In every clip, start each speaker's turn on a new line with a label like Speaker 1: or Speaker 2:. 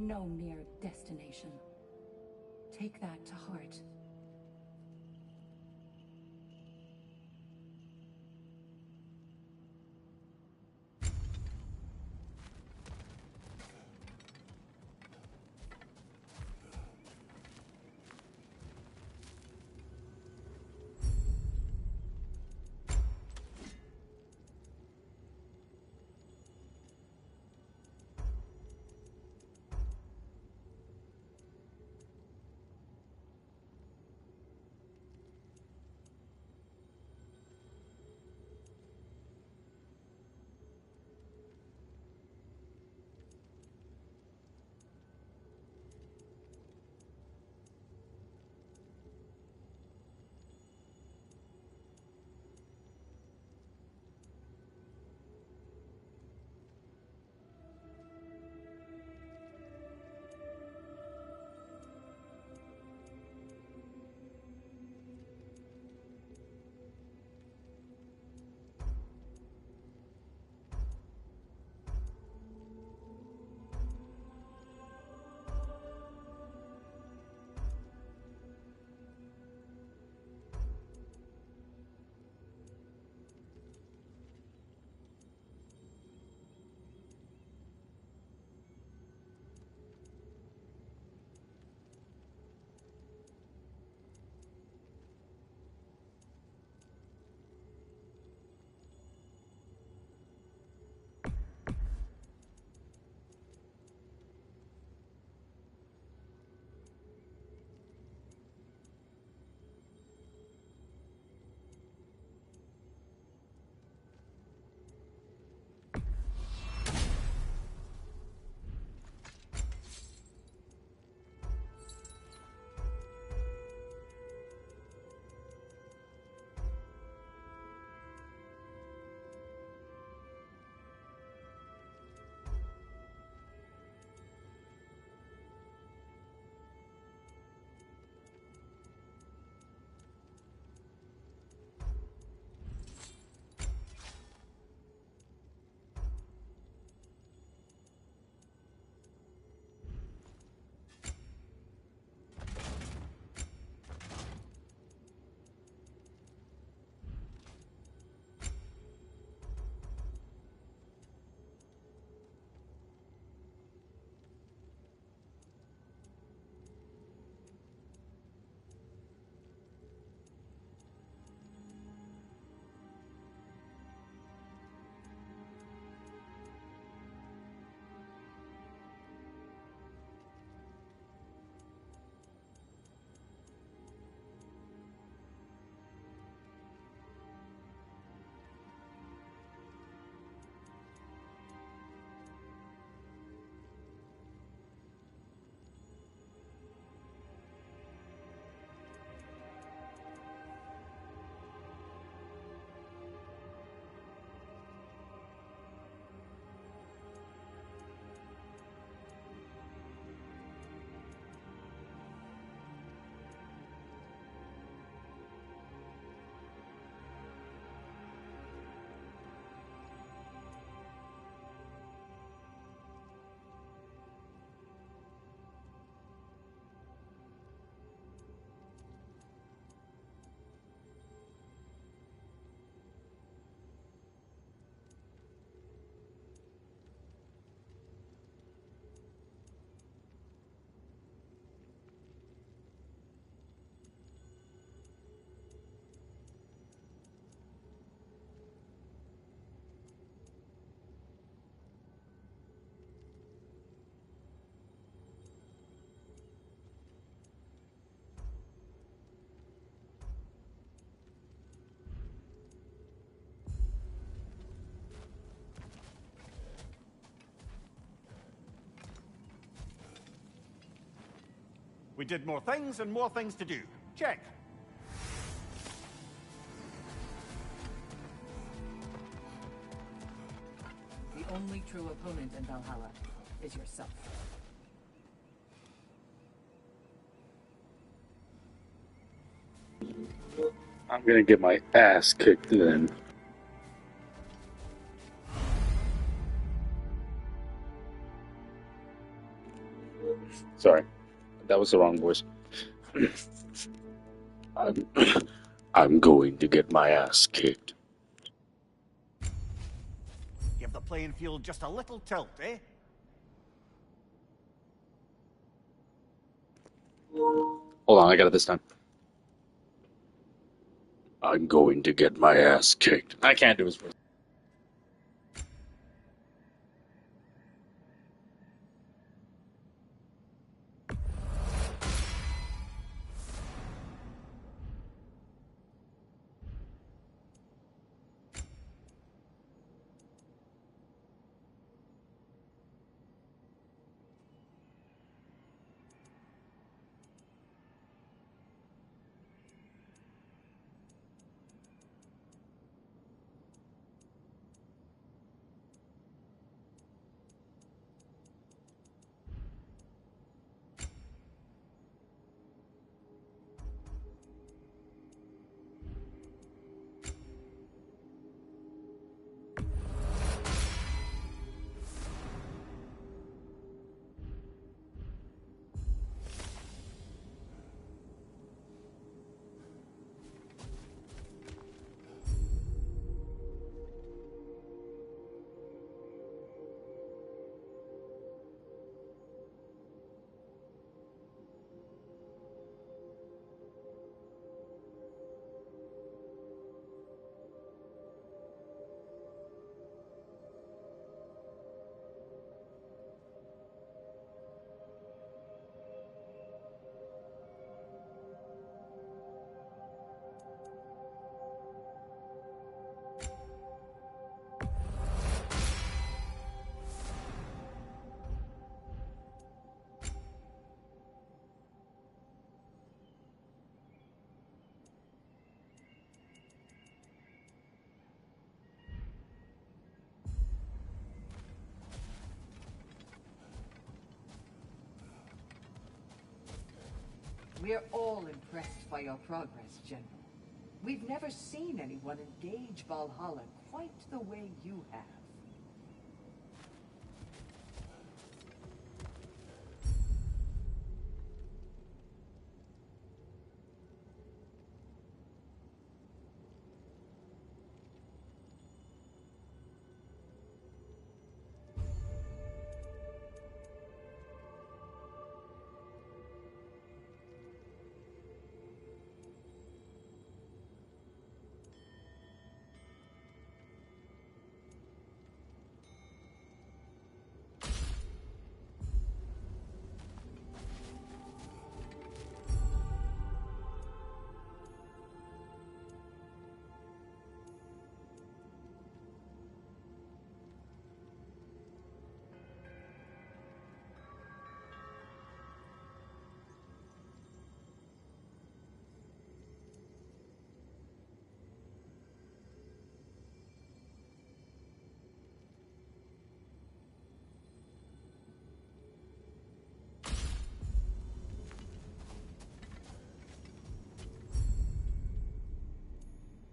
Speaker 1: no mere destination. Take that to heart.
Speaker 2: We did more things and more things to do. Check.
Speaker 1: The only true opponent in Valhalla is yourself.
Speaker 3: I'm gonna get my ass kicked then. Sorry, that was the wrong voice. I'm, I'm going to get my ass kicked.
Speaker 2: Give the playing field just a little tilt, eh?
Speaker 3: Hold on, I got it this time. I'm going to get my ass kicked. I can't do his voice.
Speaker 1: We're all impressed by your progress, General. We've never seen anyone engage Valhalla quite the way you have.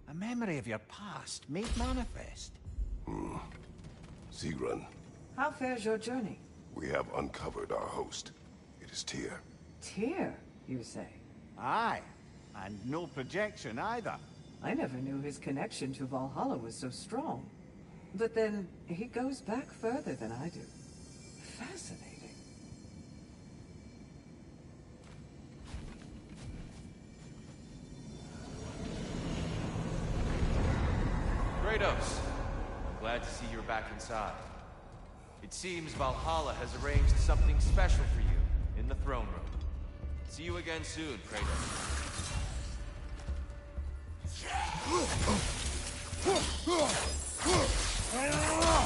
Speaker 2: A memory of your past made manifest.
Speaker 4: Sigrun,
Speaker 1: How fares your journey?
Speaker 4: we have uncovered our host. It is Tyr.
Speaker 1: Tyr, you say?
Speaker 2: Aye, and no projection either.
Speaker 1: I never knew his connection to Valhalla was so strong. But then, he goes back further than I do. Fascinating.
Speaker 5: Kratos, I'm glad to see you're back inside. It seems Valhalla has arranged something special for you in the throne room. See you again soon, Kratos.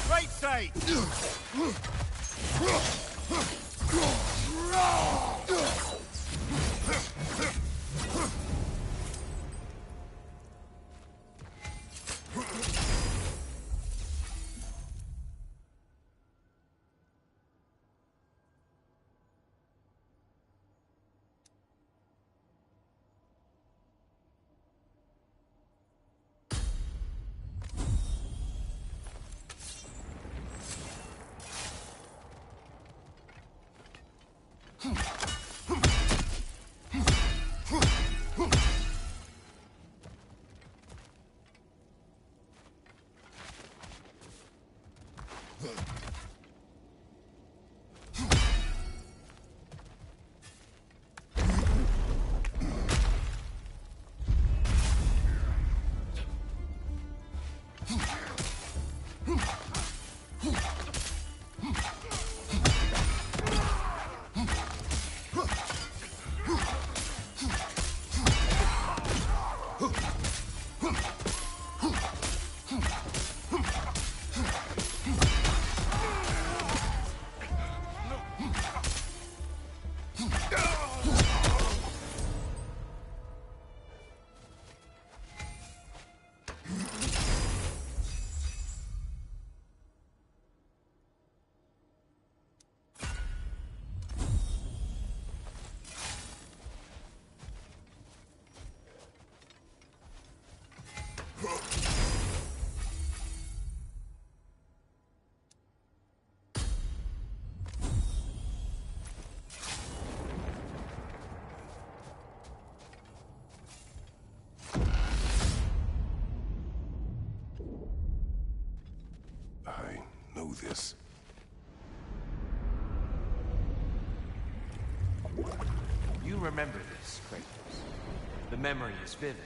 Speaker 2: Right side!
Speaker 4: this.
Speaker 5: You remember this, Kratos. The memory is vivid.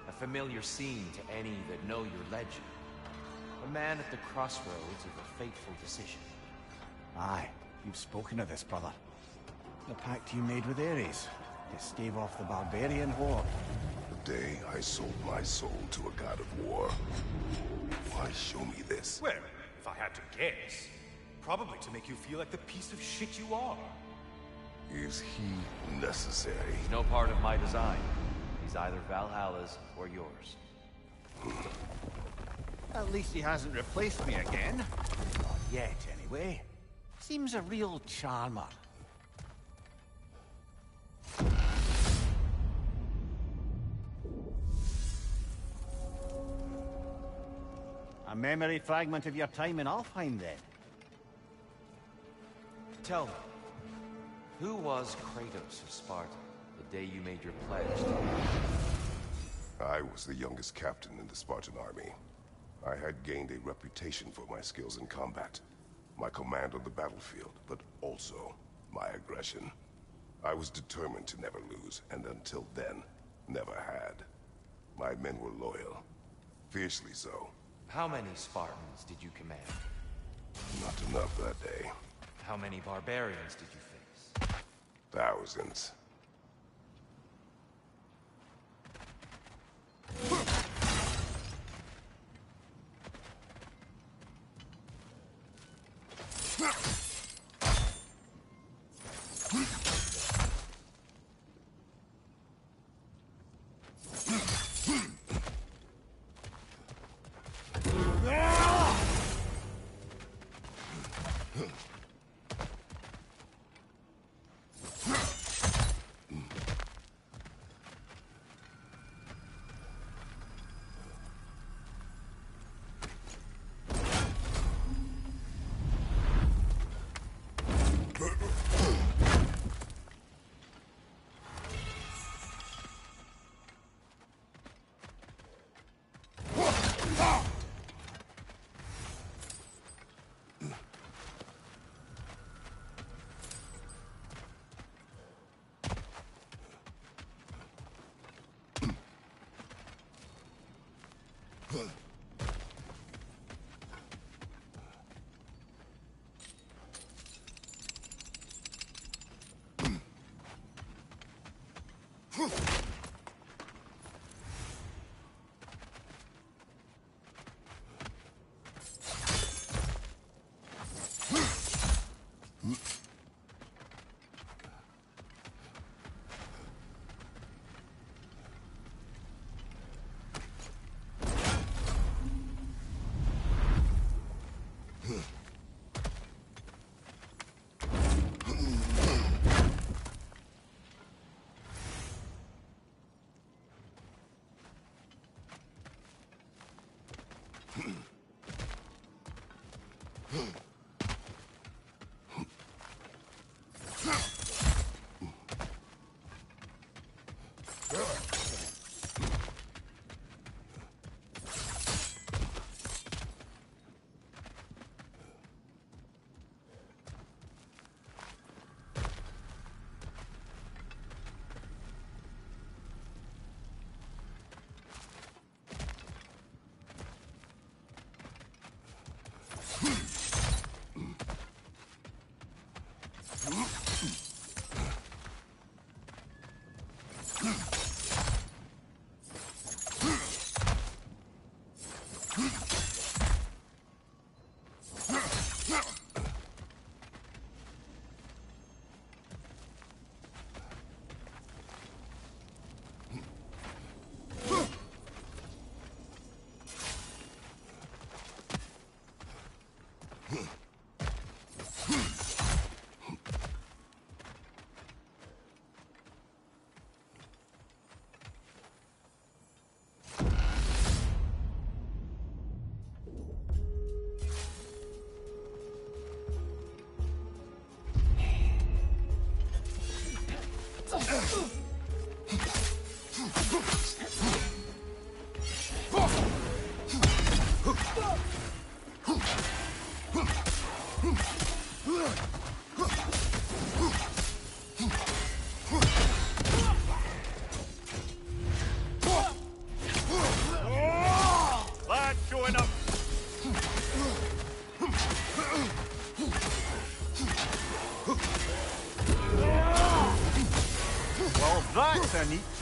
Speaker 5: A familiar scene to any that know your legend. A man at the crossroads of a fateful decision.
Speaker 2: Aye, you've spoken of this, brother. The pact you made with Ares to stave off the barbarian horde.
Speaker 4: The day I sold my soul to a god of war. Why show me this?
Speaker 6: Well, if I had to guess, probably to make you feel like the piece of shit you are.
Speaker 4: Is he necessary?
Speaker 5: He's no part of my design. He's either Valhalla's or yours.
Speaker 2: At least he hasn't replaced me again. Not yet, anyway. Seems a real charmer. A memory fragment of your time in Alfheim, then?
Speaker 5: Tell me, who was Kratos of Sparta the day you made your pledge to me?
Speaker 4: I was the youngest captain in the Spartan army. I had gained a reputation for my skills in combat, my command on the battlefield, but also my aggression. I was determined to never lose, and until then, never had. My men were loyal, fiercely so.
Speaker 5: How many Spartans did you command?
Speaker 4: Not enough that day.
Speaker 5: How many barbarians did you face?
Speaker 4: Thousands.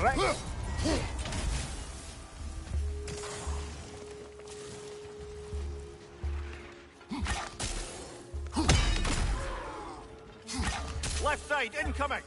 Speaker 2: Right.
Speaker 6: Left side, incoming!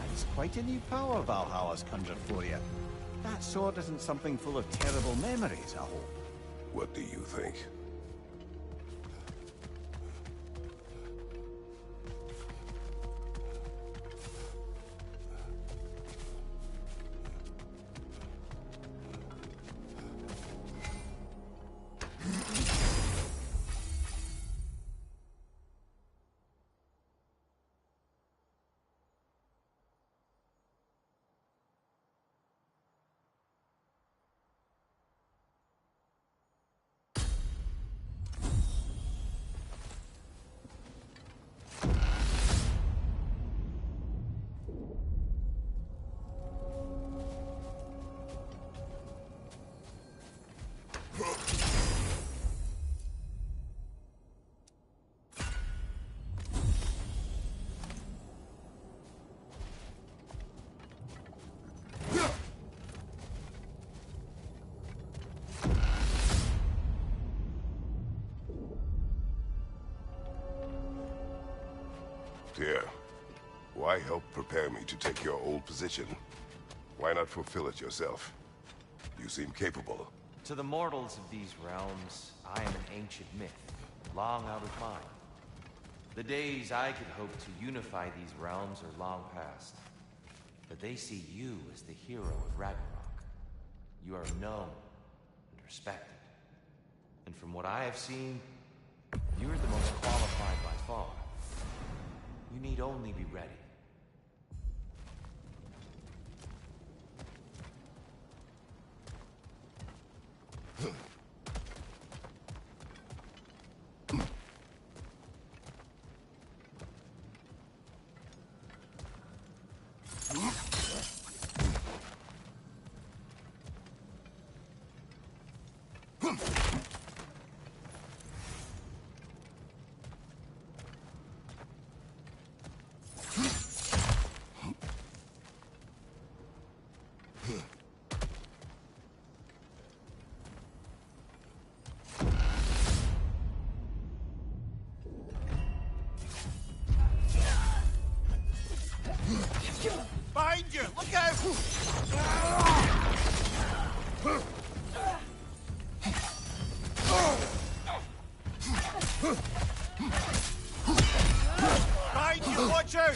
Speaker 2: That's quite a new power Valhalla's conjured for you. That sword isn't something full of terrible memories, I hope.
Speaker 4: What do you think? Dear, why help prepare me to take your old position? Why not fulfill it yourself? You seem capable.
Speaker 5: To the mortals of these realms, I am an ancient myth, long out of mind. The days I could hope to unify these realms are long past. But they see you as the hero of Ragnarok. You are known and respected. And from what I have seen, you are the most qualified by far. You need only be ready.
Speaker 6: Behind you! Look out! Behind you! Watch out!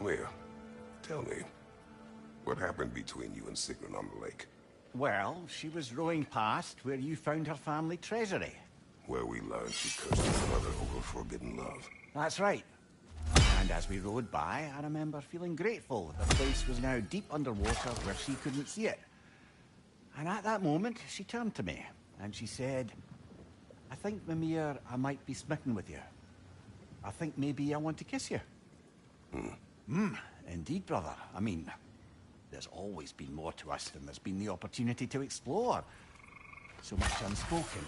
Speaker 4: Come here. Tell me, what happened between you and Sigrun on the lake?
Speaker 2: Well, she was rowing past where you found her family treasury.
Speaker 4: Where we learned she cursed her mother over forbidden love.
Speaker 2: That's right. And as we rowed by, I remember feeling grateful that the place was now deep underwater where she couldn't see it. And at that moment, she turned to me, and she said, I think, Mimir, I might be smitten with you. I think maybe I want to kiss you. Indeed, brother. I mean, there's always been more to us than there's been the opportunity to explore. So much unspoken,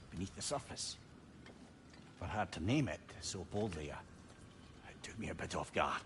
Speaker 2: beneath the surface. For her to name it so boldly, it took me a bit off guard.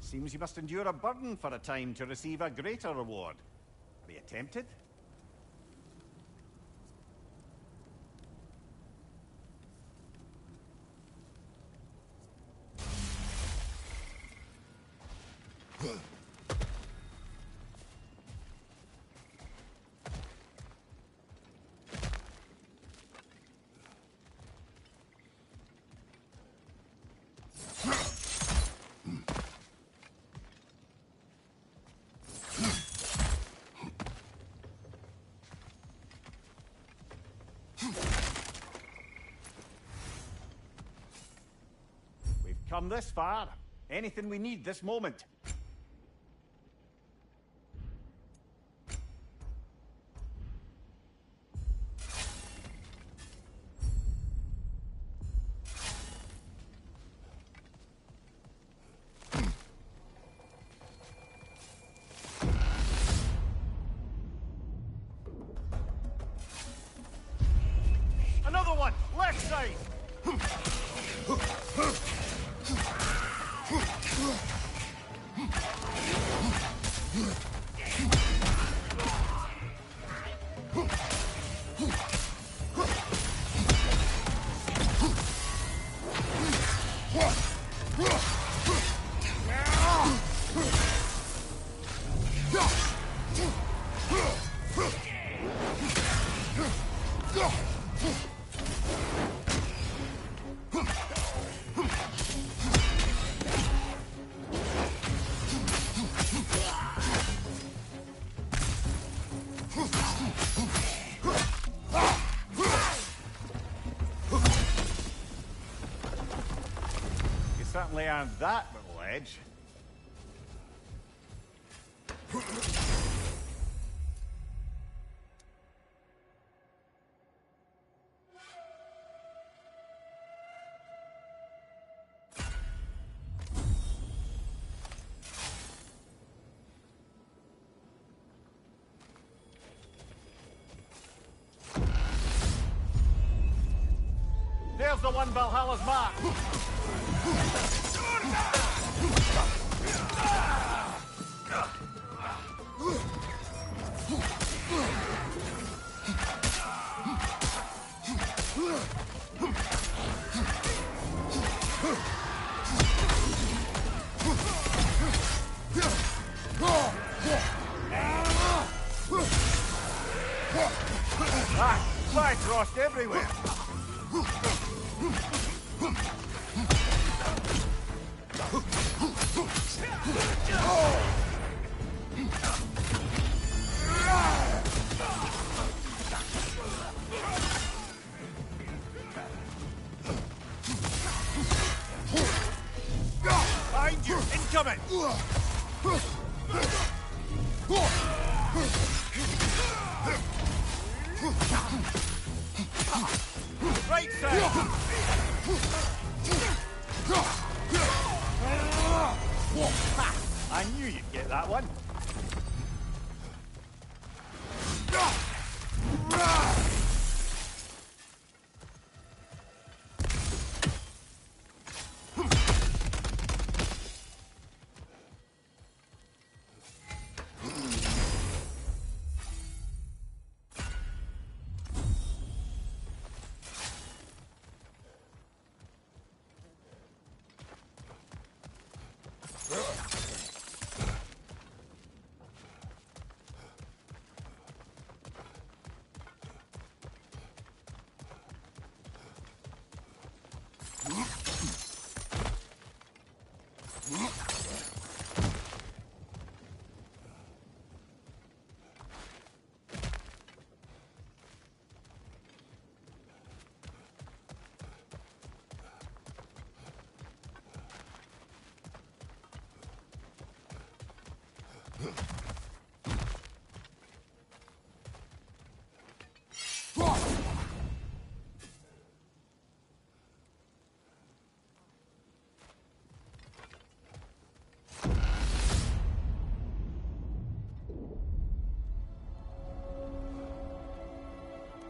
Speaker 2: Seems you must endure a burden for a time to receive a greater reward. Are you tempted? Come this far. Anything we need this moment. Another one! Left side! Certainly earned that little edge. There's the one Valhalla's mark! Fly thrust everywhere! Behind you! Incoming! Right side! I knew you'd get that one.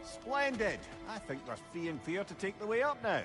Speaker 2: Splendid! I think there's free and fair to take the way up now.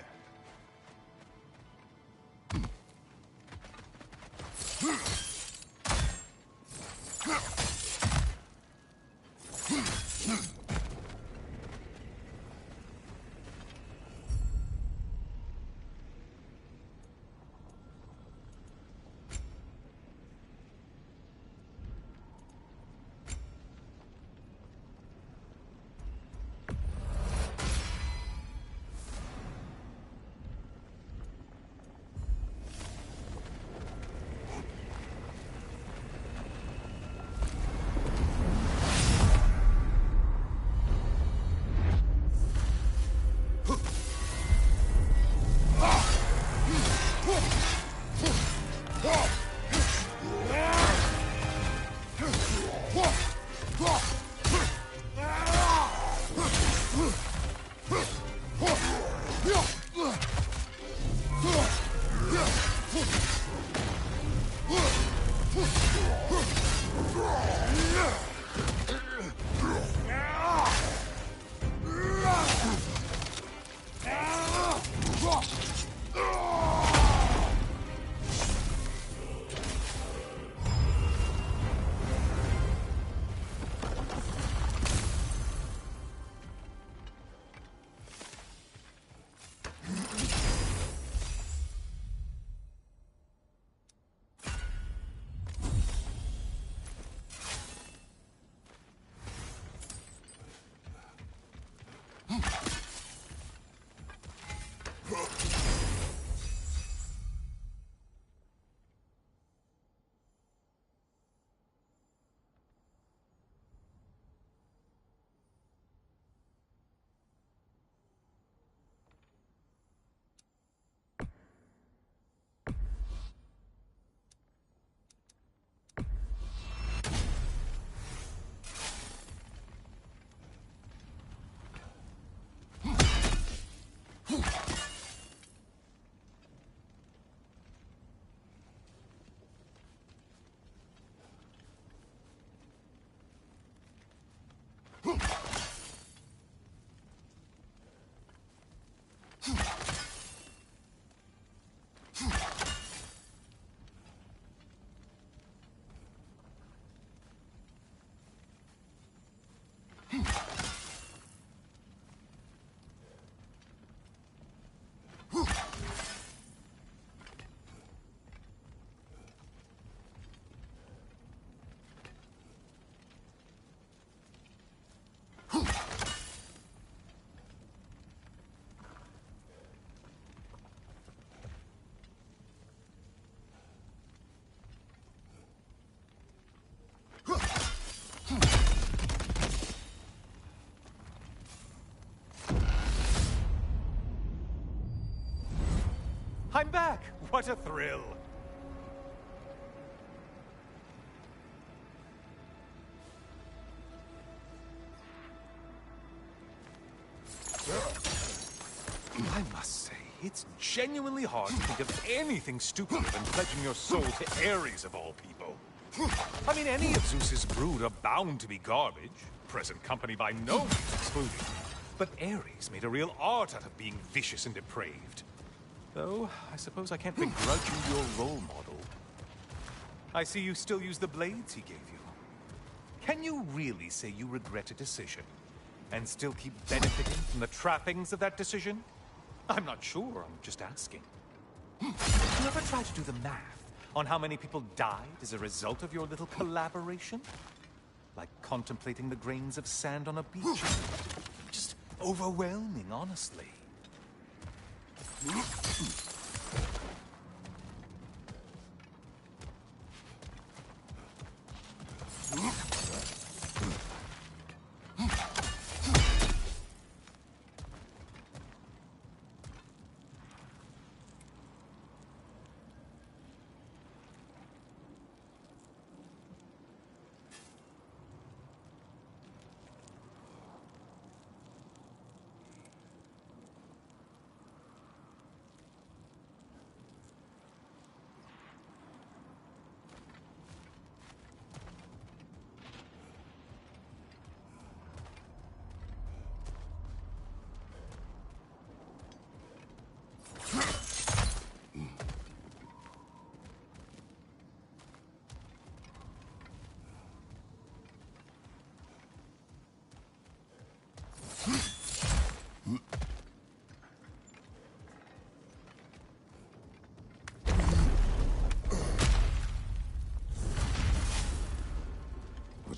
Speaker 6: I'm back! What a thrill! I must say, it's genuinely hard to think of anything stupider than pledging your soul to Ares of all people. I mean, any of Zeus's brood are bound to be garbage, present company by no means excluded. But Ares made a real art out of being vicious and depraved. Though, I suppose I can't begrudge you your role model. I see you still use the blades he gave you. Can you really say you regret a decision, and still keep benefiting from the trappings of that decision? I'm not sure, I'm just asking. You ever try to do the math on how many people died as a result of your little collaboration? Like contemplating the grains of sand on a beach. Just overwhelming, honestly.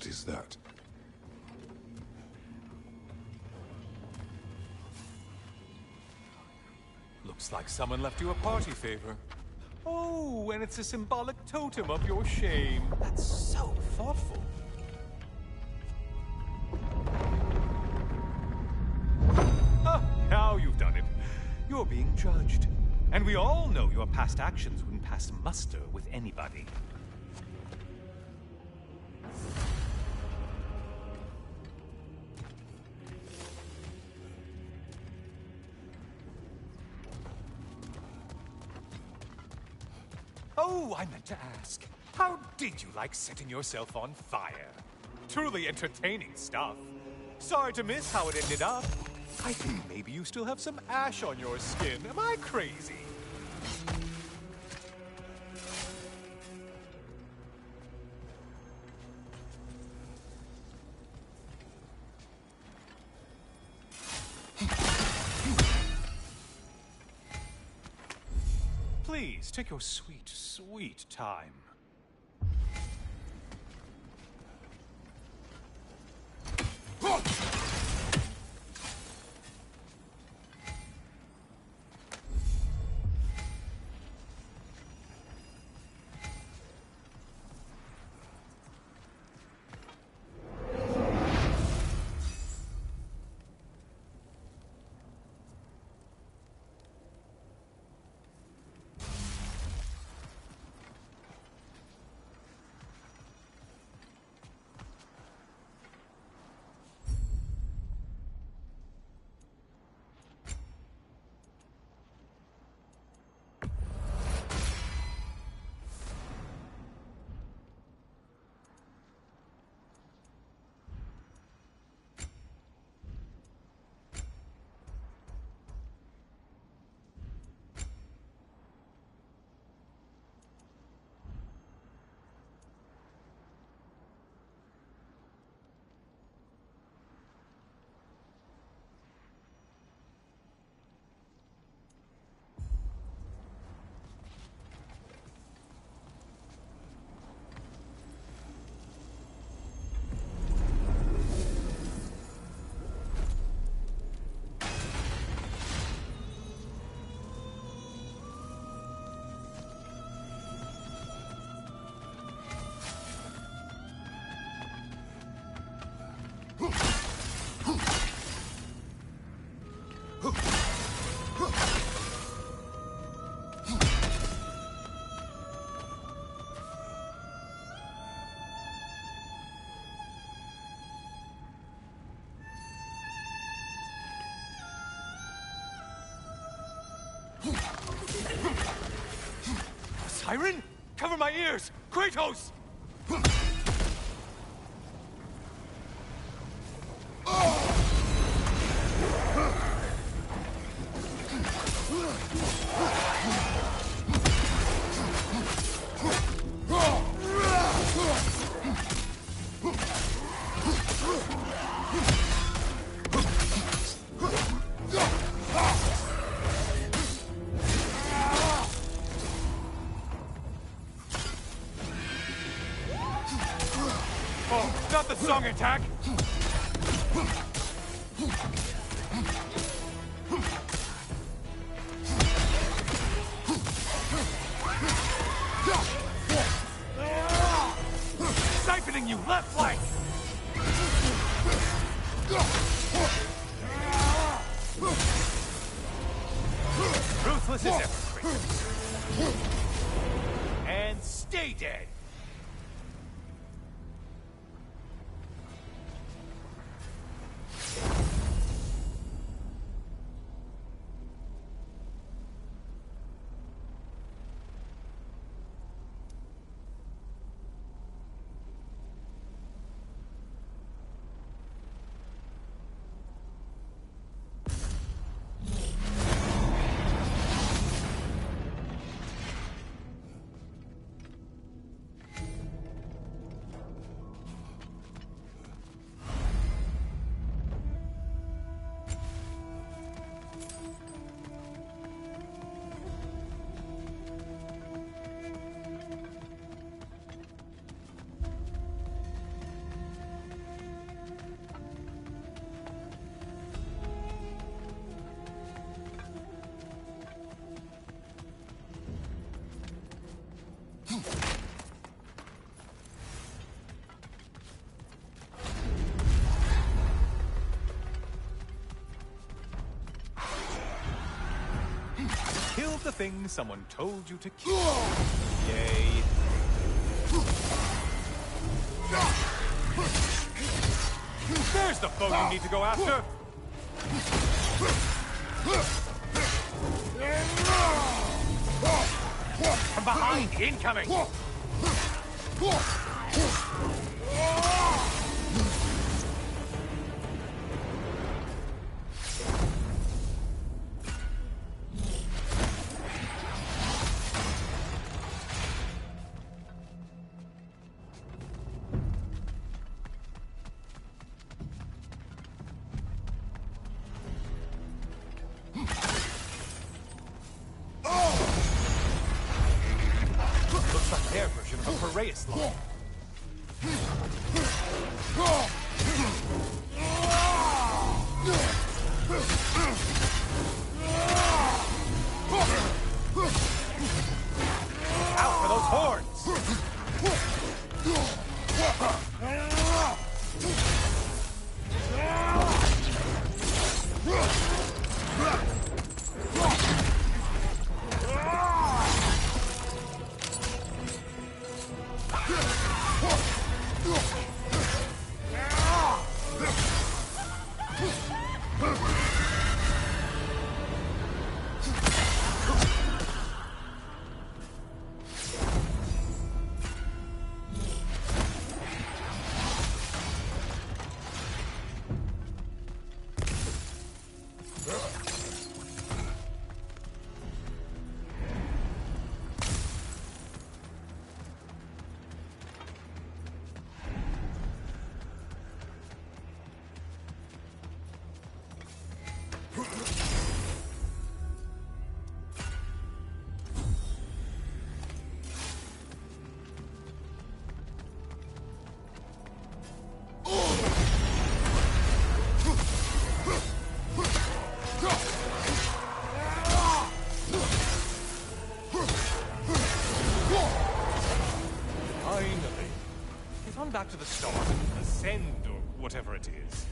Speaker 4: What is that?
Speaker 6: Looks like someone left you a party favor. Oh, and it's a symbolic totem of your shame. That's so thoughtful. Ah, now you've done it. You're being judged. And we all know your past actions wouldn't pass muster with anybody. Oh, I meant to ask. How did you like setting yourself on fire? Truly entertaining stuff. Sorry to miss how it ended up. I think maybe you still have some ash on your skin. Am I crazy? Please, take your sweet, sweet time. Siren? Cover my ears! Kratos! Oh, not the song attack! Siphoning you left flank! Ruthless as ever, Kratos. And stay dead! killed the thing someone told you to kill. Yay. There's the foe you need to go after! From behind, incoming! Looks like their version of a Piraeus line. Out for those horns! Back to the start. Ascend, or whatever it is.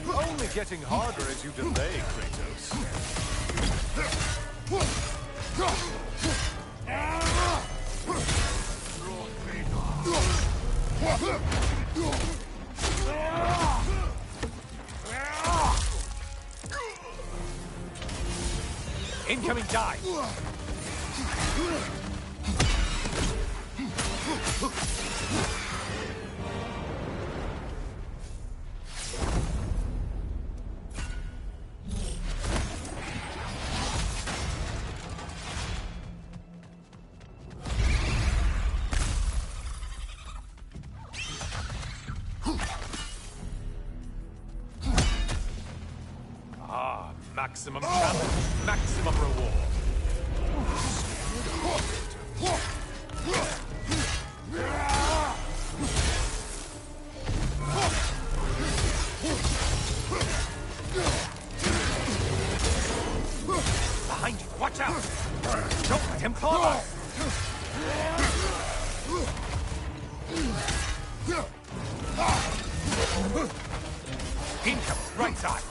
Speaker 6: Only getting harder as you delay, Kratos. Incoming dive! Maximum challenge, maximum reward. Behind you, watch out! Don't let him claw us! Incoming, right side!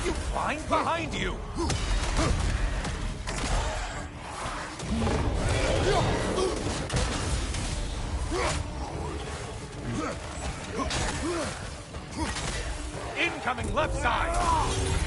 Speaker 6: You find behind you! Incoming left side!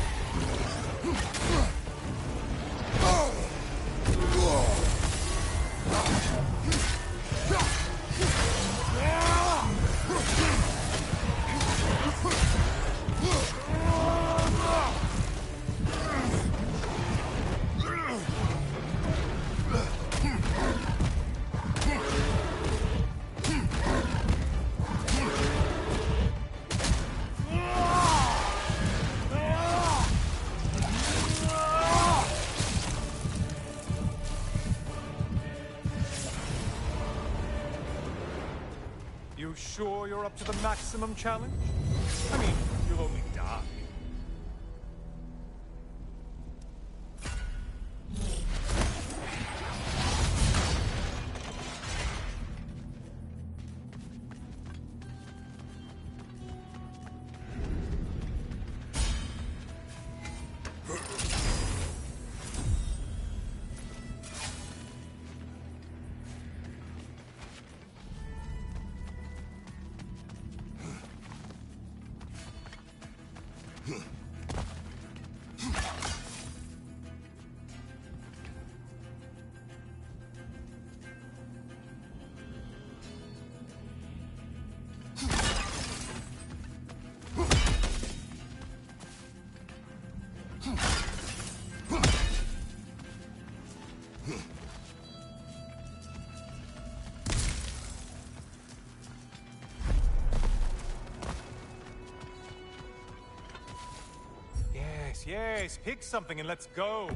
Speaker 6: You sure you're up to the maximum challenge? I mean, you'll only die. Yes, pick something and let's go.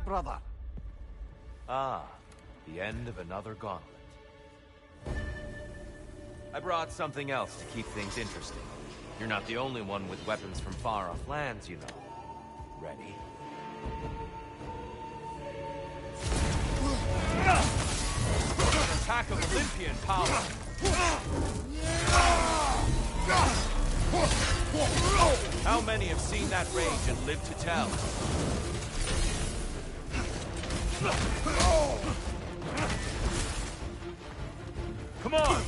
Speaker 2: brother.
Speaker 5: Ah, the end of another gauntlet. I brought something else to keep things interesting. You're not the only one with weapons from far-off lands, you know. Ready? An attack of Olympian power! How many have seen that rage and lived to tell? Come on!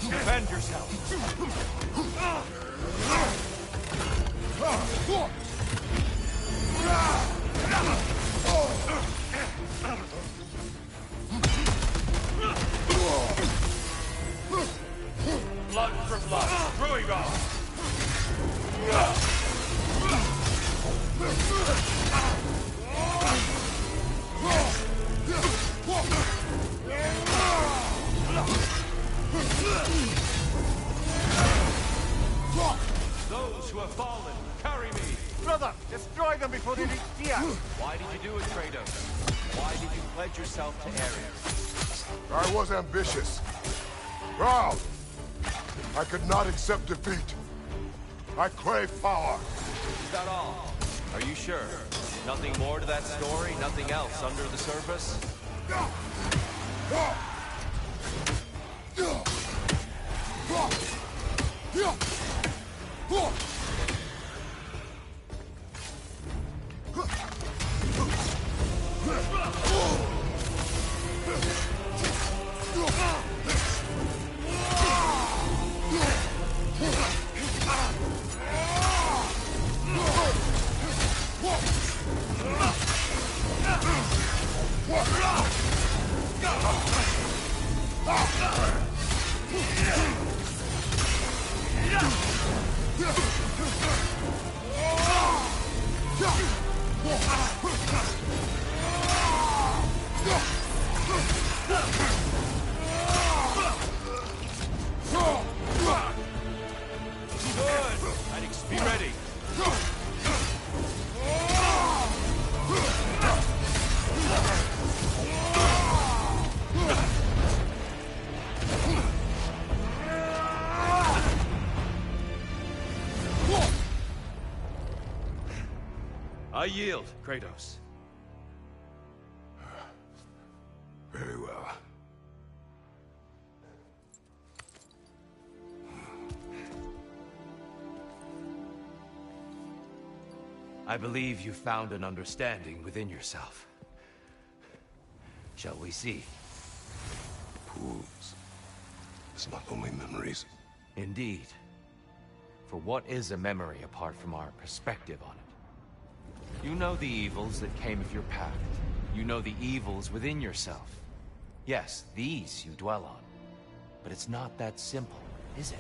Speaker 5: Defend yourself! Blood for blood! Ruiga! Those who have fallen, carry me!
Speaker 2: Brother, destroy them before they reach here!
Speaker 5: Why did you do it, Kratos? Why did you pledge yourself to Ares?
Speaker 4: I was ambitious. Proud. I could not accept defeat. I crave power.
Speaker 5: Is that all? Are you sure? Nothing more to that story? Nothing else under the surface? Be ready. I yield, Kratos.
Speaker 4: Very well.
Speaker 5: I believe you found an understanding within yourself. Shall we see?
Speaker 4: Pools. It's not only memories.
Speaker 5: Indeed. For what is a memory apart from our perspective on it? You know the evils that came of your path. You know the evils within yourself. Yes, these you dwell on. But it's not that simple, is it?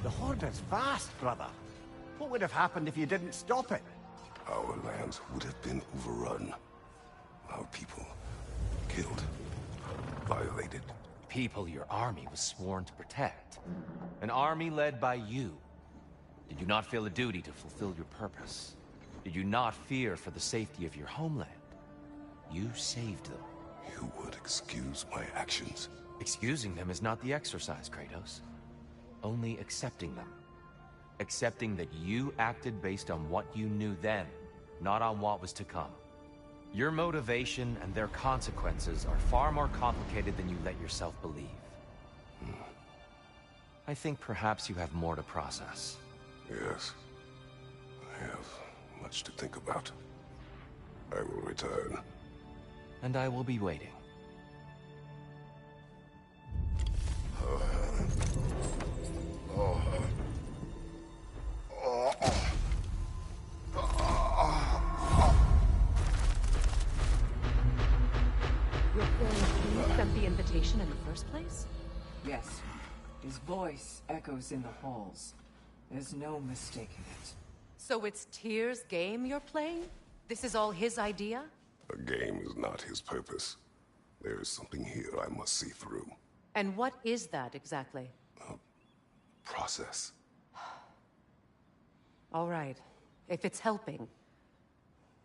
Speaker 2: The Horde is vast, brother. What would have happened if you didn't stop it?
Speaker 4: Our lands would have been overrun. Our people killed, violated.
Speaker 5: People your army was sworn to protect. An army led by you. Did you not feel a duty to fulfill your purpose? Did you not fear for the safety of your homeland? You saved them.
Speaker 4: You would excuse my actions?
Speaker 5: Excusing them is not the exercise, Kratos. Only accepting them. Accepting that you acted based on what you knew then, not on what was to come. Your motivation and their consequences are far more complicated than you let yourself believe. I think perhaps you have more to process.
Speaker 4: Yes. I have much to think about. I will return.
Speaker 5: And I will be waiting.
Speaker 7: Your friend sent the invitation in the first place?
Speaker 1: Yes. His voice echoes in the halls. There's no mistaking it.
Speaker 7: So it's Tyr's game you're playing? This is all his idea?
Speaker 4: A game is not his purpose. There is something here I must see through.
Speaker 7: And what is that exactly?
Speaker 4: Process.
Speaker 7: All right. If it's helping,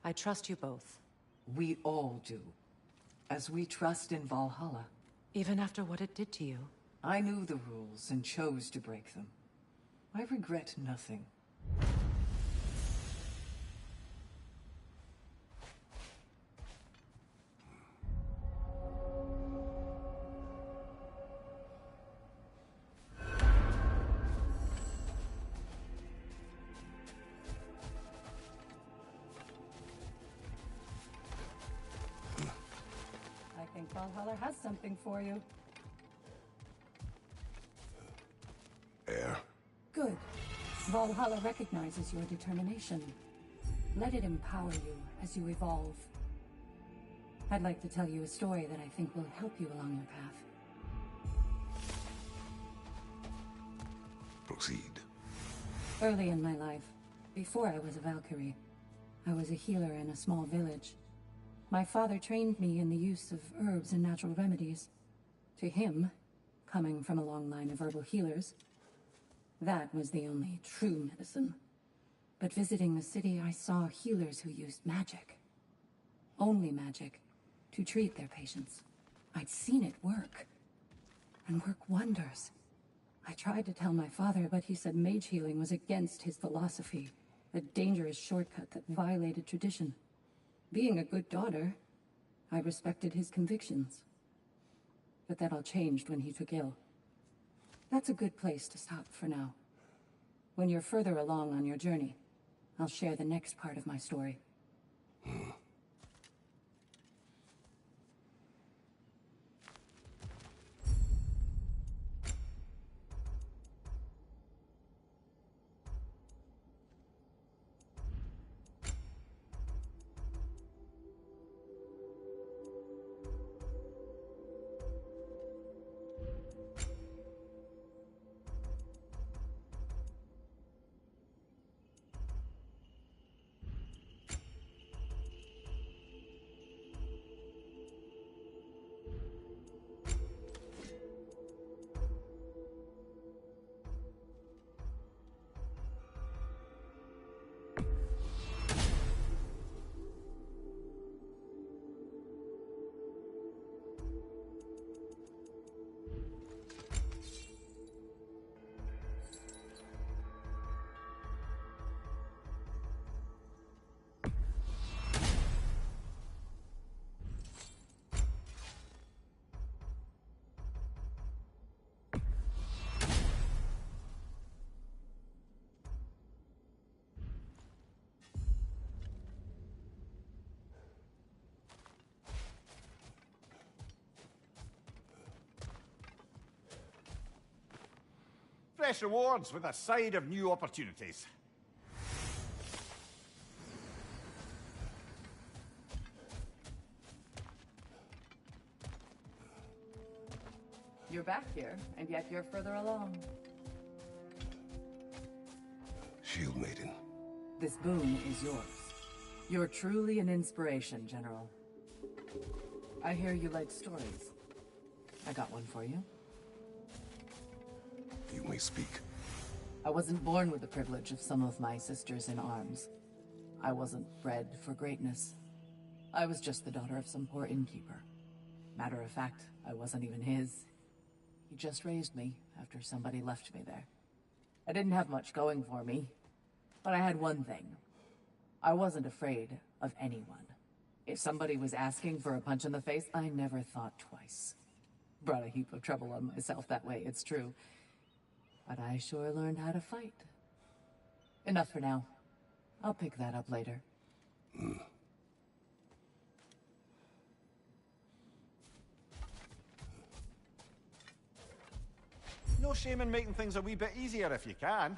Speaker 7: I trust you both.
Speaker 1: We all do. As we trust in Valhalla.
Speaker 7: Even after what it did to you.
Speaker 1: I knew the rules and chose to break them. I regret nothing.
Speaker 8: Valhalla has something for you.
Speaker 4: Air?
Speaker 8: Good. Valhalla recognizes your determination. Let it empower you as you evolve. I'd like to tell you a story that I think will help you along your path.
Speaker 4: Proceed.
Speaker 8: Early in my life, before I was a Valkyrie, I was a healer in a small village. My father trained me in the use of herbs and natural remedies. To him, coming from a long line of herbal healers, that was the only true medicine. But visiting the city, I saw healers who used magic. Only magic, to treat their patients. I'd seen it work, and work wonders. I tried to tell my father, but he said mage healing was against his philosophy, a dangerous shortcut that violated tradition. Being a good daughter, I respected his convictions. But that all changed when he took ill. That's a good place to stop for now. When you're further along on your journey, I'll share the next part of my story.
Speaker 2: Fresh rewards with a side of new opportunities.
Speaker 1: You're back here, and yet you're further along.
Speaker 4: Shield Maiden.
Speaker 1: This boon is yours. You're truly an inspiration, General. I hear you like stories. I got one for you.
Speaker 4: You may speak.
Speaker 1: I wasn't born with the privilege of some of my sisters in arms. I wasn't bred for greatness. I was just the daughter of some poor innkeeper. Matter of fact, I wasn't even his. He just raised me after somebody left me there. I didn't have much going for me, but I had one thing. I wasn't afraid of anyone. If somebody was asking for a punch in the face, I never thought twice. Brought a heap of trouble on myself that way, it's true. But I sure learned how to fight. Enough for now. I'll pick that up later.
Speaker 2: No shame in making things a wee bit easier if you can.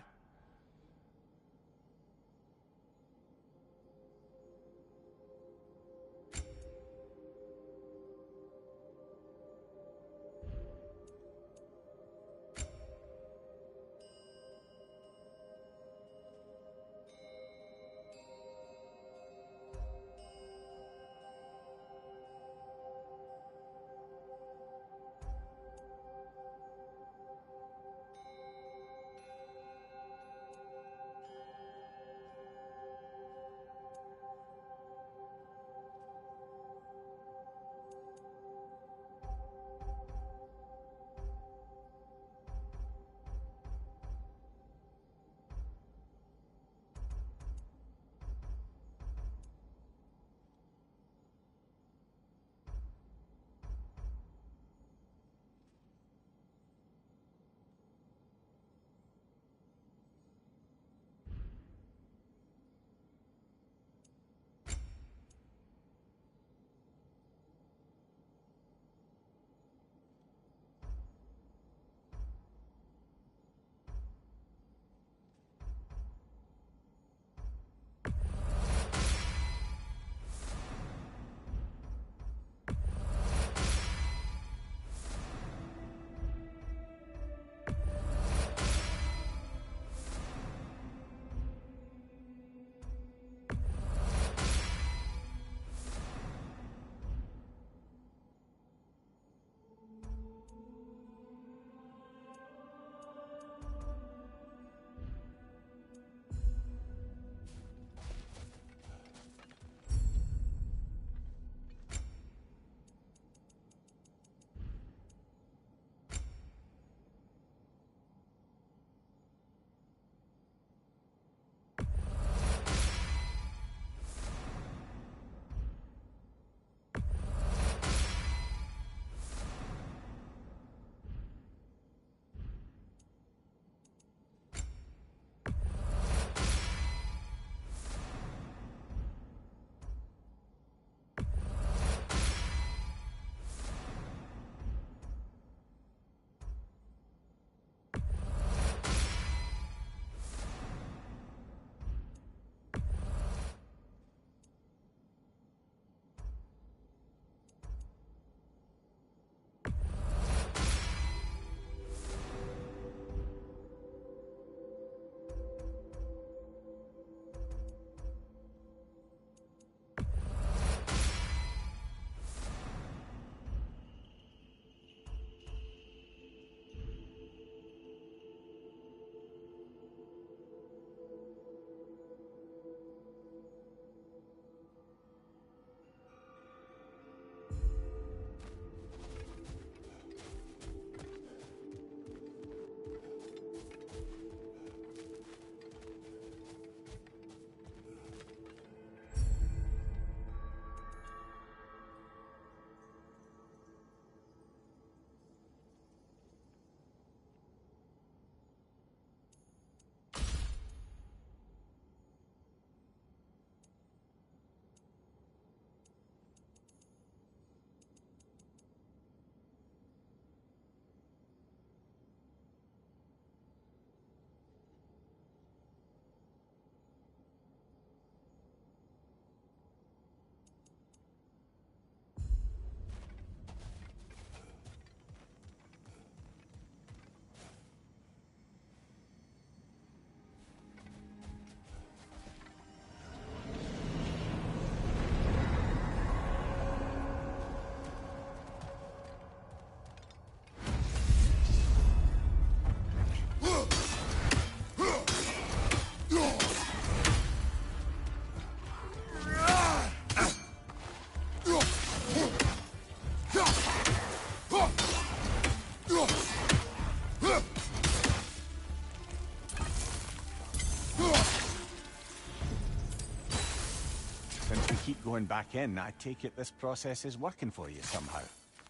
Speaker 2: Since we keep going back in, I take it this process is working for you somehow.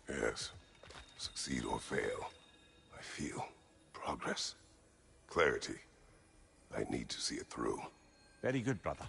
Speaker 4: Yes. Succeed or fail, I feel progress. Clarity. I need to see it through.
Speaker 2: Very good, brother.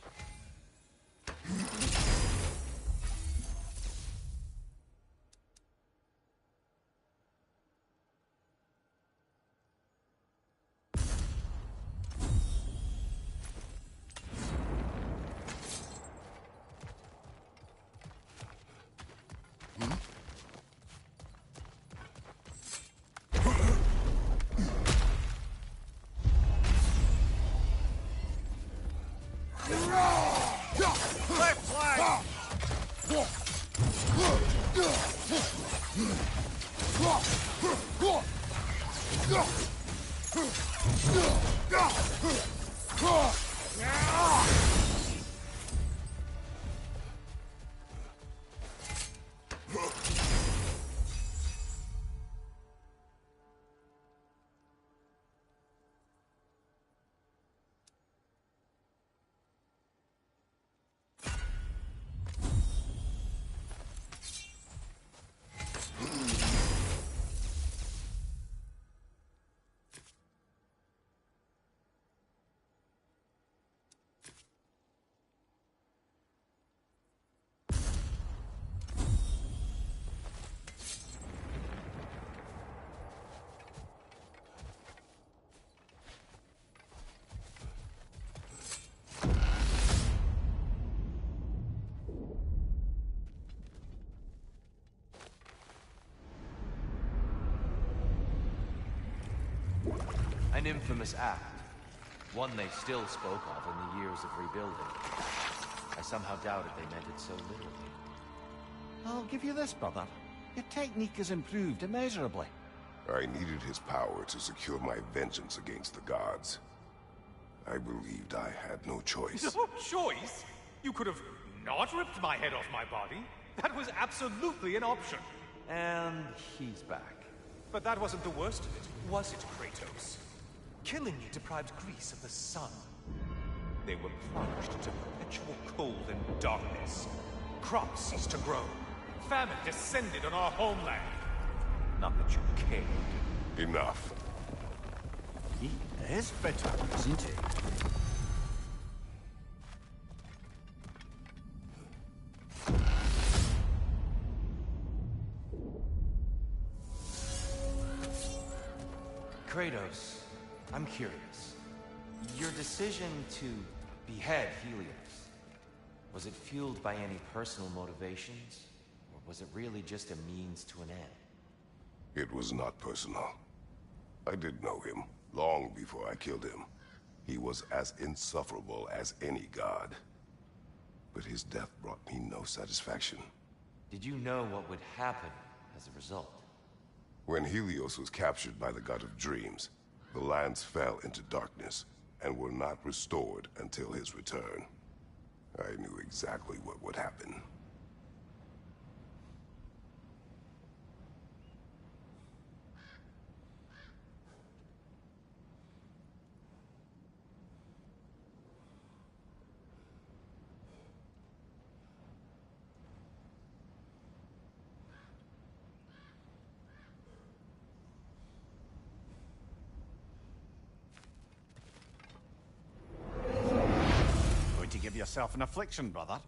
Speaker 5: An infamous act. One they still spoke of in the years of rebuilding. I somehow doubted they meant it so literally.
Speaker 2: I'll give you this, brother. Your technique has improved immeasurably.
Speaker 4: I needed his power to secure my vengeance against the gods. I believed I had no choice.
Speaker 6: No choice? You could have not ripped my head off my body. That was absolutely an option.
Speaker 5: And he's back.
Speaker 6: But that wasn't the worst of it, was it, Kratos? Killing me deprived Greece of the sun. They were plunged into perpetual cold and darkness. Crops ceased to grow. Famine descended on our homeland. Not that you cared.
Speaker 4: Enough.
Speaker 2: He is bitter, isn't he?
Speaker 5: Kratos, I'm curious. Your decision to behead Helios, was it fueled by any personal motivations? Or was it really just a means to an end?
Speaker 4: It was not personal. I did know him, long before I killed him. He was as insufferable as any god. But his death brought me no satisfaction.
Speaker 5: Did you know what would happen as a result?
Speaker 4: When Helios was captured by the god of dreams, the lands fell into darkness and were not restored until his return. I knew exactly what would happen.
Speaker 2: Give yourself an affliction, brother.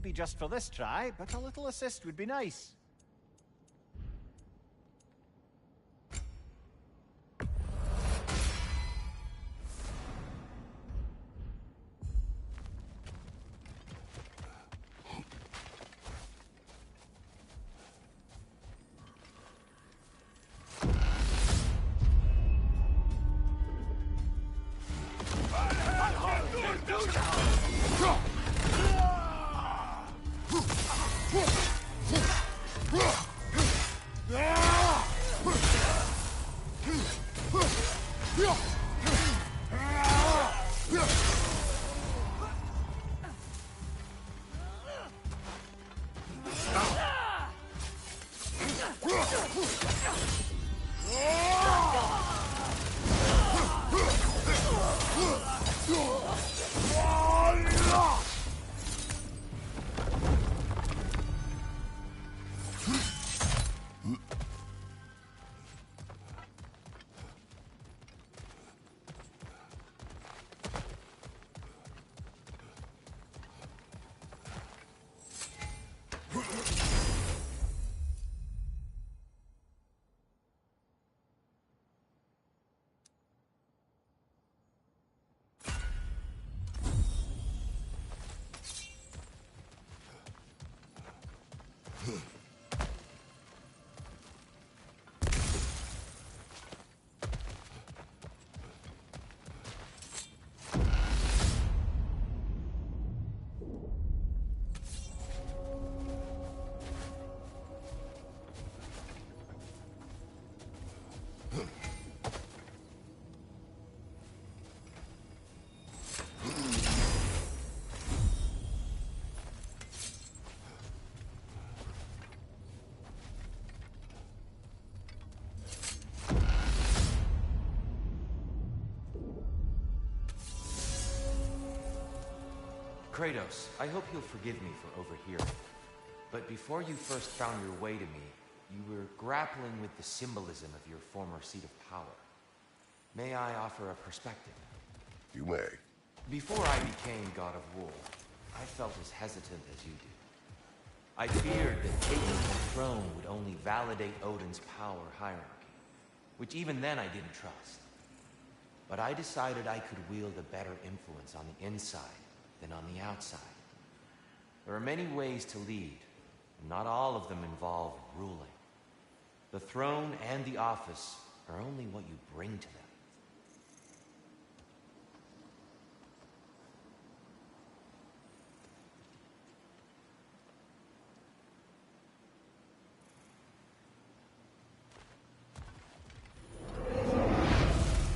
Speaker 2: maybe just for this try, but a little assist would be nice.
Speaker 5: Kratos, I hope you'll forgive me for overhearing. But before you first found your way to me, you were grappling with the symbolism of your former seat of power. May I offer a perspective?
Speaker 4: You may.
Speaker 5: Before I became God of War, I felt as hesitant as you do. I feared that taking the throne would only validate Odin's power hierarchy, which even then I didn't trust. But I decided I could wield a better influence on the inside than on the outside. There are many ways to lead, and not all of them involve ruling. The throne and the office are only what you bring to them.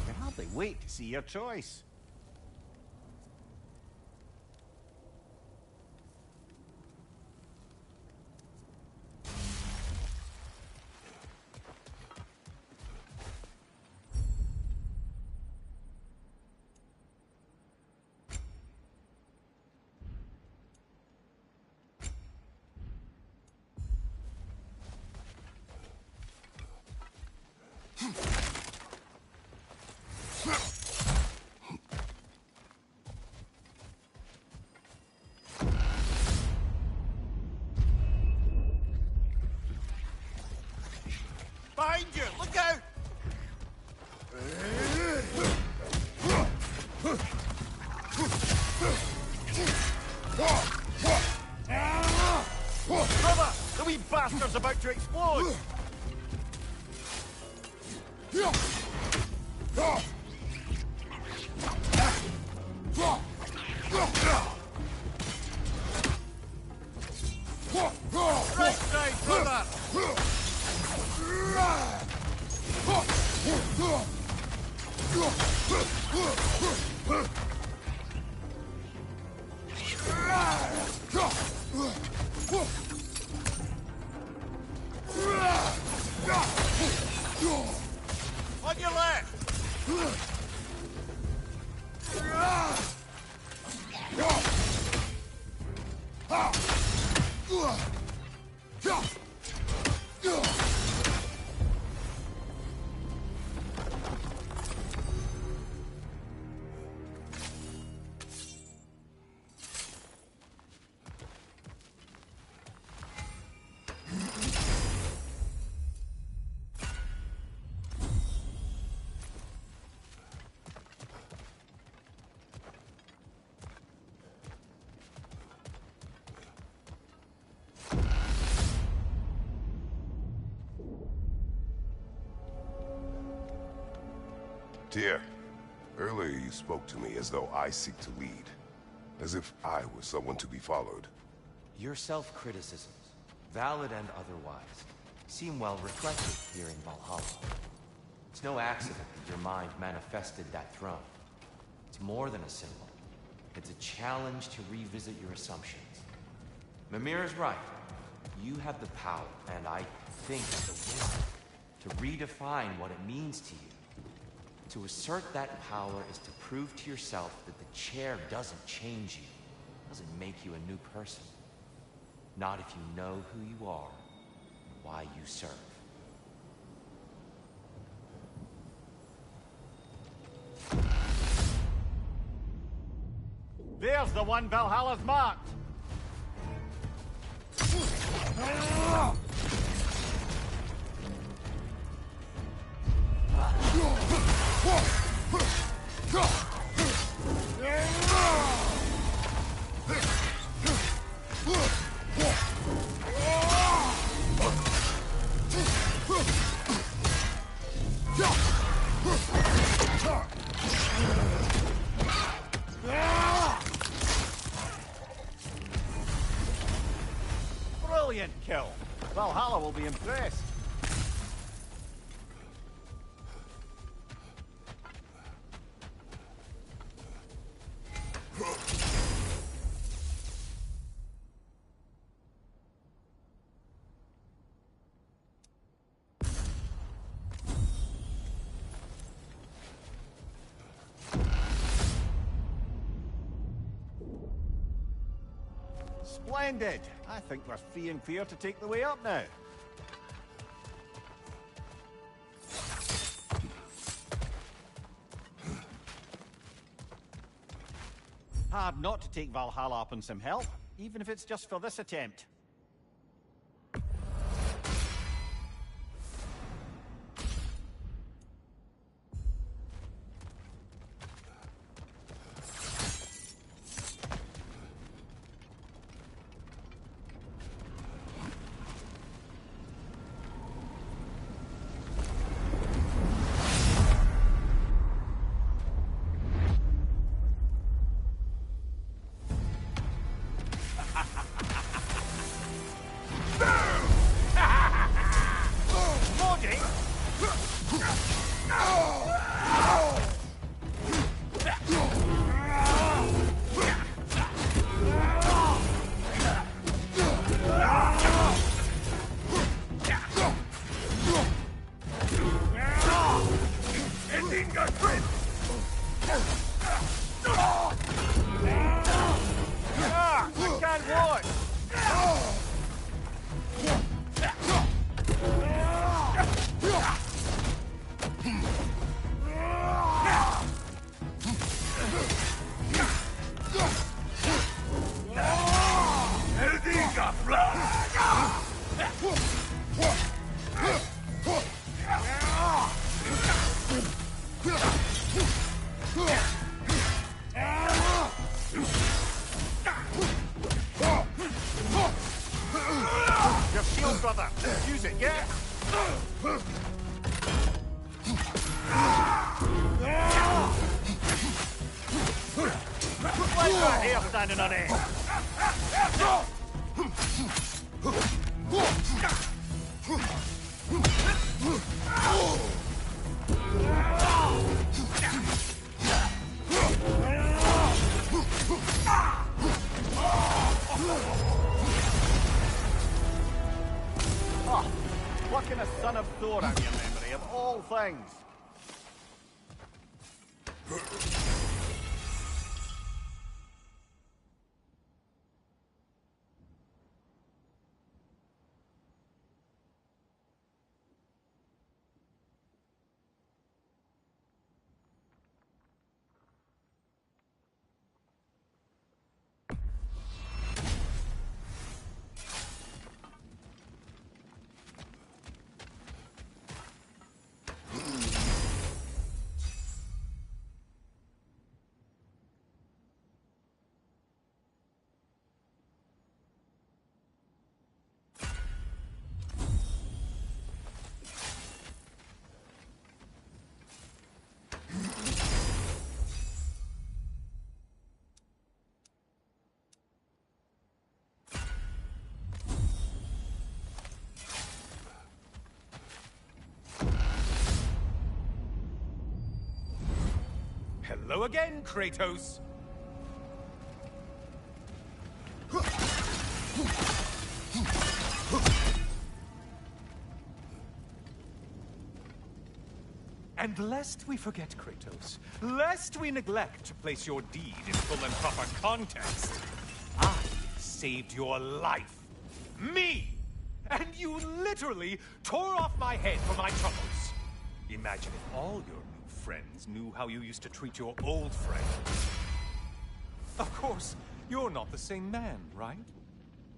Speaker 2: I can hardly wait to see your choice.
Speaker 9: Behind you! Look out! Brother! The wee bastard's about to explode! Right side, brother! On your left!
Speaker 4: Tyr, earlier you spoke to me as though I seek to lead. As if I were someone to be followed.
Speaker 5: Your self-criticisms, valid and otherwise, seem well reflected here in Valhalla. It's no accident that your mind manifested that throne. It's more than a symbol. It's a challenge to revisit your assumptions. Mimir is right. You have the power, and I think the wisdom, to redefine what it means to you. To assert that power is to prove to yourself that the chair doesn't change you, doesn't make you a new person. Not if you know who you are, and why you serve.
Speaker 9: There's the one Valhalla's marked. Brilliant kill. Valhalla will be impressed. Splendid! I think we're free and clear to take the way up now. Hard not to take Valhalla up on some help, even if it's just for this attempt. Standing on it. Oh, plucking a son of Thor out your memory of all things.
Speaker 6: Hello again, Kratos. And lest we forget, Kratos, lest we neglect to place your deed in full and proper context, I saved your life. Me! And you literally tore off my head for my troubles. Imagine if all your new friends knew how you used to treat your old friends. Of course, you're not the same man, right?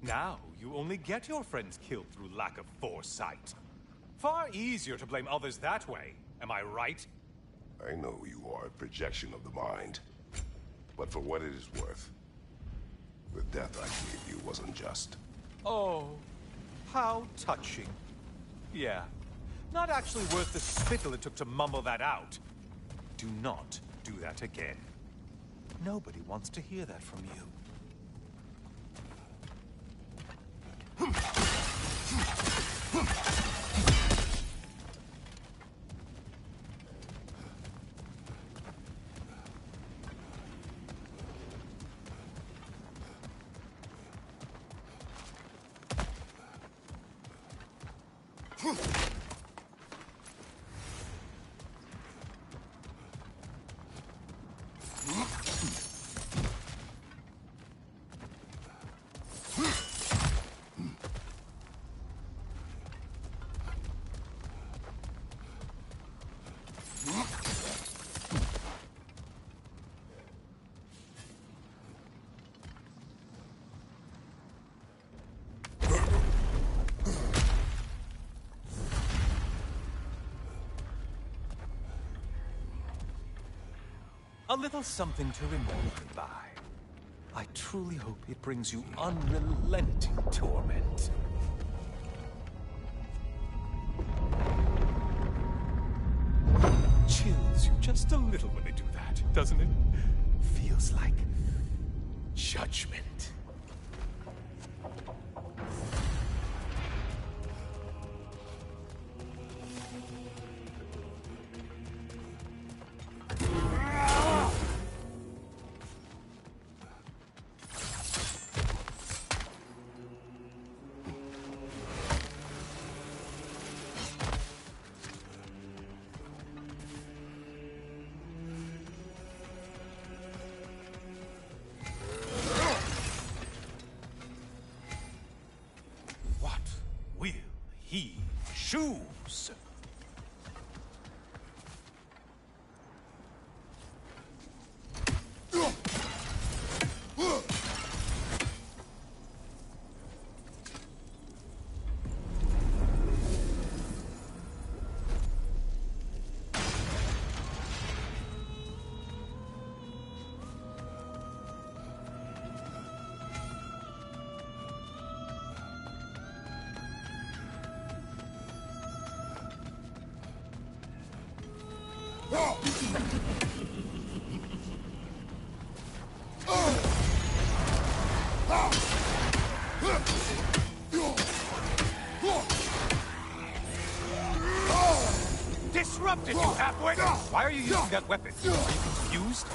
Speaker 6: Now, you only get your friends killed through lack of foresight. Far easier to blame others that way. Am I right?
Speaker 4: I know you are a projection of the mind. But for what it is worth, the death I gave you was unjust.
Speaker 6: Oh, how touching. Yeah, not actually worth the spittle it took to mumble that out. Do not do that again. Nobody wants to hear that from you. A little something to remember me by. I truly hope it brings you unrelenting torment. Chills you just a little when they do that, doesn't it? Feels like judgment. He choose. Disrupted, you halfway! Why are you using that weapon? Are you confused?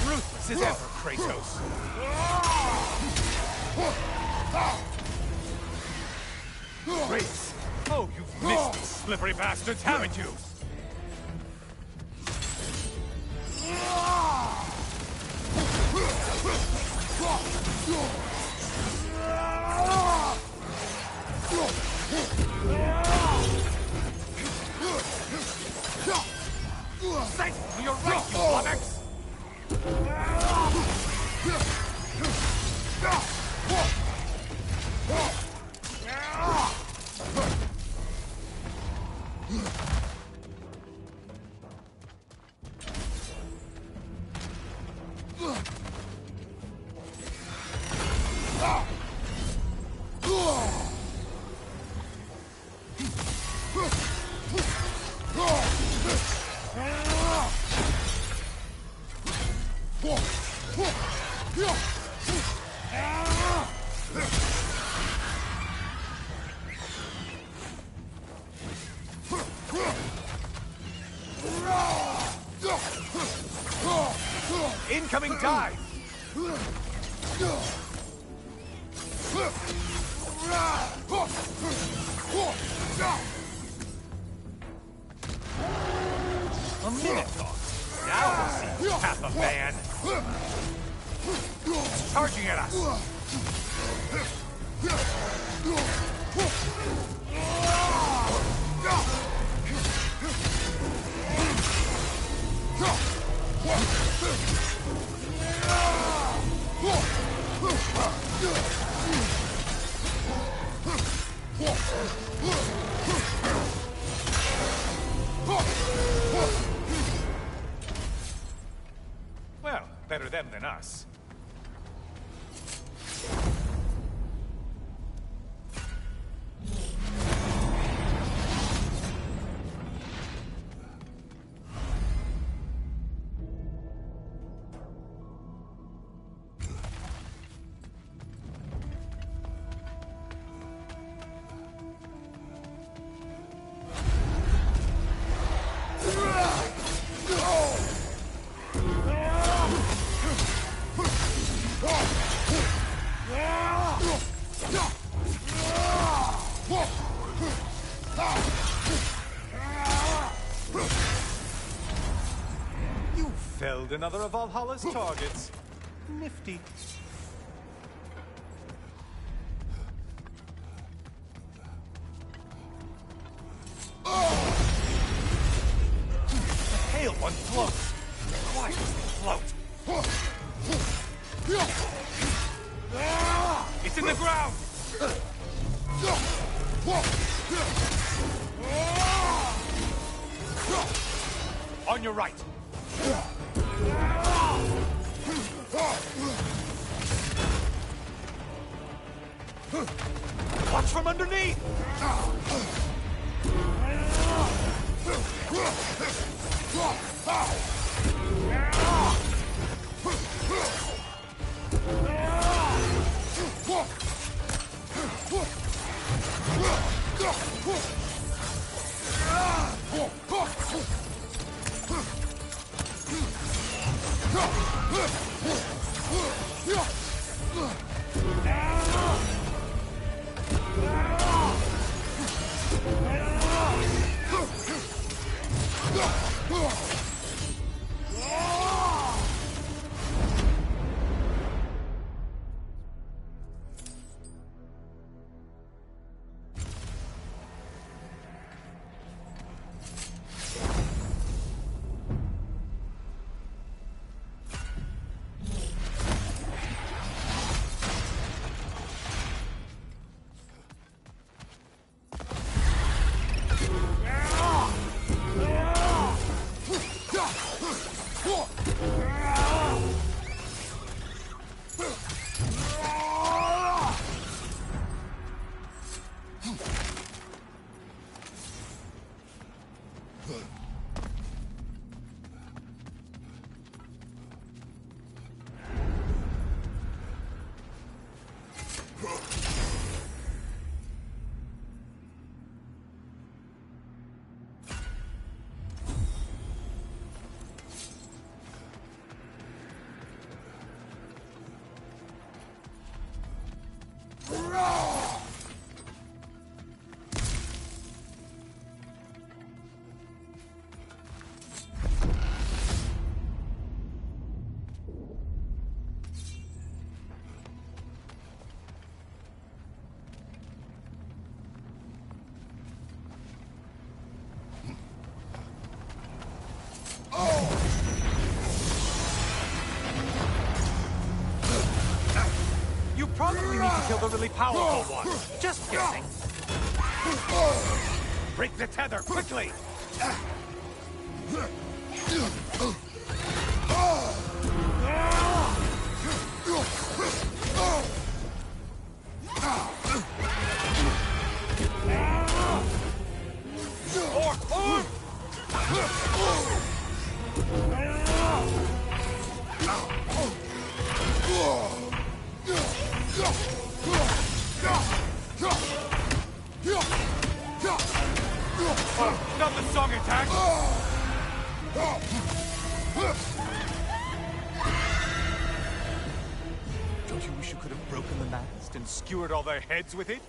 Speaker 6: Ruthless as ever, Kratos. Grace! Oh, you've missed these slippery bastards, haven't you? Thanks, you're right, you flummox! Incoming dive! A minute thought. Now we'll see half a man. It's charging at us. Well, better them than us. You felled another of Valhalla's targets. Nifty. The pale one floats. Quiet float. It's in the ground! On your right. Watch from underneath! You probably need to kill the really powerful one. Just guessing. Break the tether, quickly! you wish you could have broken the mast and skewered all their heads with it?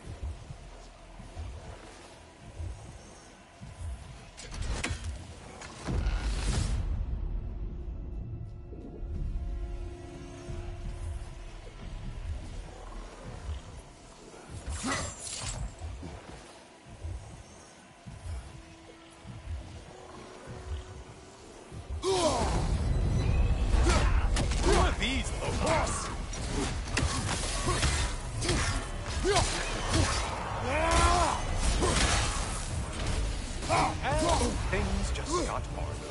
Speaker 6: Things just got harder.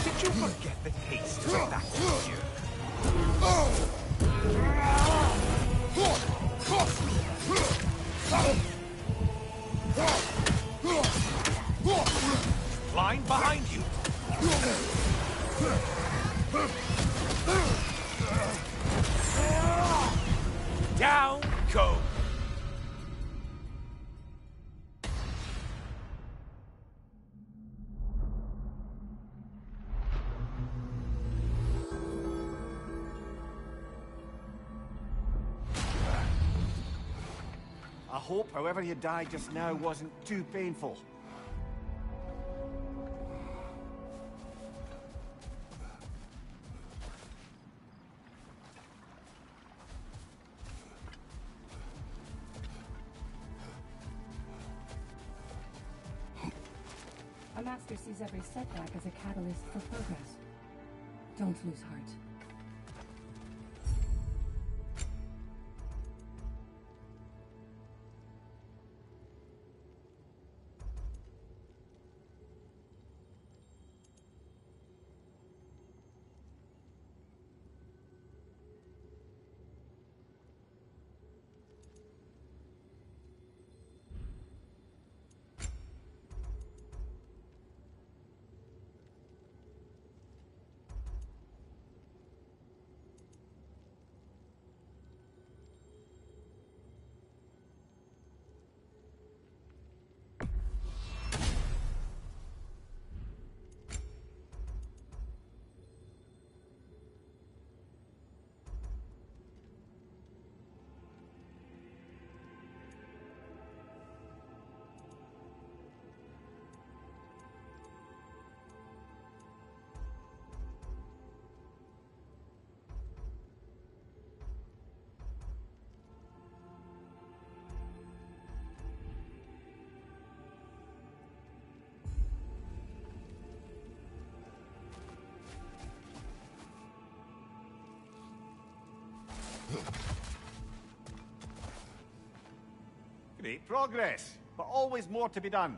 Speaker 6: Did you forget that haste is a factor here? Line behind you. Down go.
Speaker 2: I hope however you died just now wasn't too painful.
Speaker 8: A master sees every setback as a catalyst for progress. Don't lose heart.
Speaker 2: Great progress, but always more to be done.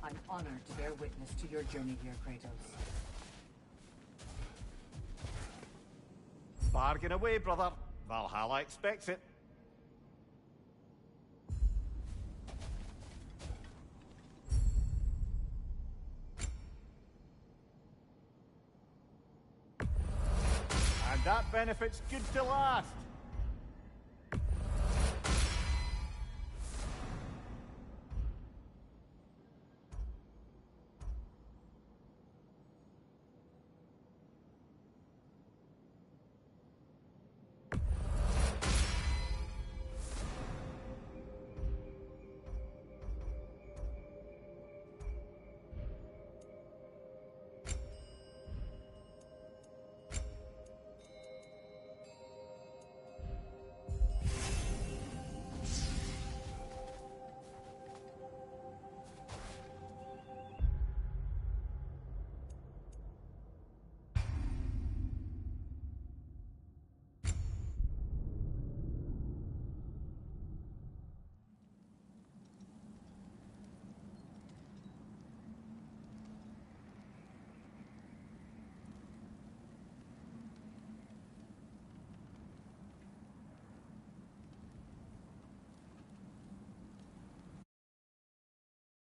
Speaker 1: I'm honored to bear witness to your journey here, Kratos.
Speaker 2: Bargain away, brother. Valhalla expects it. And that benefit's good to last.